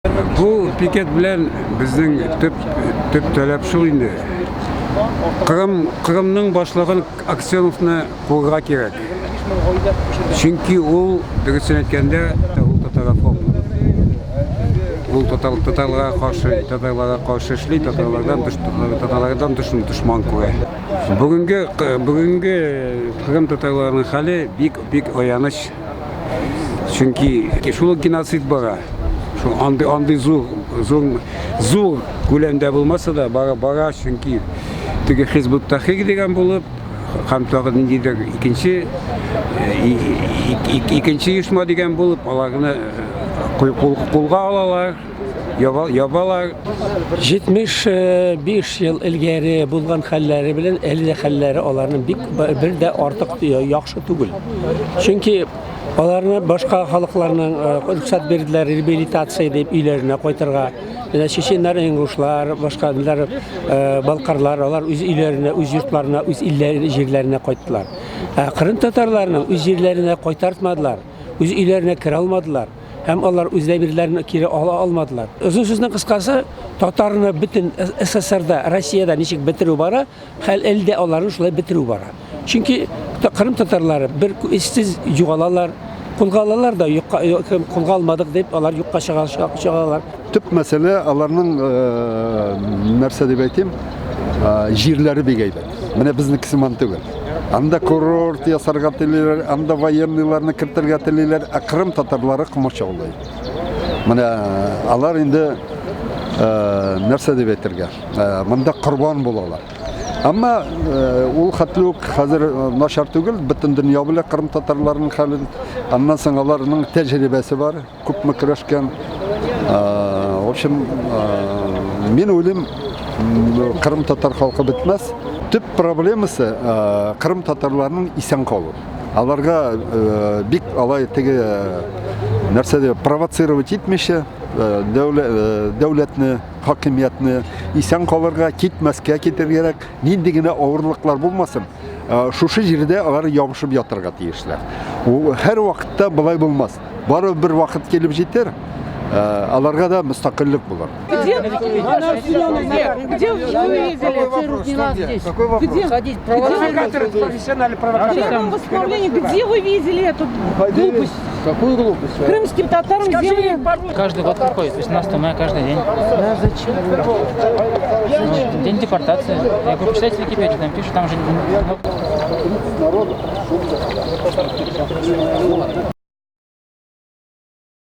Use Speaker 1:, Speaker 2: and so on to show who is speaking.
Speaker 1: Bu piket bilen bizning tüp talep şu indi. Kırımның başlığın Aksionov'na koyga gerek. Çünkü o dürüstün etkende Tatarlara karşı işli, Tatarlardan düşman koyar. Bugünkü Kırım Tatarlarının hali bik oyanış. Çünkü şunu genosid bara. Şu andı zor gülemde bulmasa da bara çünkü tüge Hizbut Tahrir degen bulup hem tağın indidir ikinci yuşma degen bulup alarını kulga alalar yabalar.
Speaker 2: 75 yıl ilgari bulgan halleri bilen 50 halleri onların bir de artık yaxşı tugul. Çünkü onlarını başka halklarının ruhsat verdiler, rehabilitasyon edip üylerine koytarga. Çeçenler, İngilizler, başka Balkarlar, onlar öz üylerine, öz yurtlarına, öz illerine koydular. Kırım Tatarlarının öz yerlerine koytartmadılar, öz üylerine kira almadılar. Hem onlar öz demirlerini kira almadılar. Uzun sözünün kıskası, Tatarını bütün SSR'da, Rusya'da neçik bitiru bara, hal elde onların şulay bitiru bara. Çünkü Kırım Tatarları bir işsiz yuvalarlar, kulga alarlar da kulga almadık deyip onlar yukka çıkarlar.
Speaker 3: Tüp mesele alarının nerse deb aytayım, jirleri begeydi. Mine biznikisi mantığı. Anda kurort yasarga teliler, anda военныйларны киртерге телилер, Kırım Tatarları кымырча olay. Mine alar indi nerse deb aytırga, mında kurban bolalar. Ama ул хатлык хәзер начар түгел, бөтен дөнья белә Kırım Tatarlarının хәлен. Аннан соң аларның тәҗрибәсе бар, күпме көрәшкән. В общем, мен уйлыйм, Kırım Tatar халкы бетмәс. Төп проблемасы Kırım Tatarlarının исән калу. Аларга бик алай теге нәрсә дип провоцировать итмичә, дәүләтне, хакимиятне исән калырга, китмәскә китергәрәк, нинди генә авырлыклар булмасын. Шушы җирдә алар ябышып ятырга тиешләр. Һәр вакытта булай булмас. Бары бер вакыт килеп җитер, аларга да мустакыллык булыр.
Speaker 4: Где вы видели? Какой вопрос? Где вы видели эту глупость?
Speaker 5: Какую глупость?
Speaker 4: Крымским татарам сделали.
Speaker 5: Каждый год приходит, 18 мая каждый день.
Speaker 4: Да, зачем?
Speaker 5: Ну, день депортации. Я говорю, почитайте Википедию, там пишут, там же...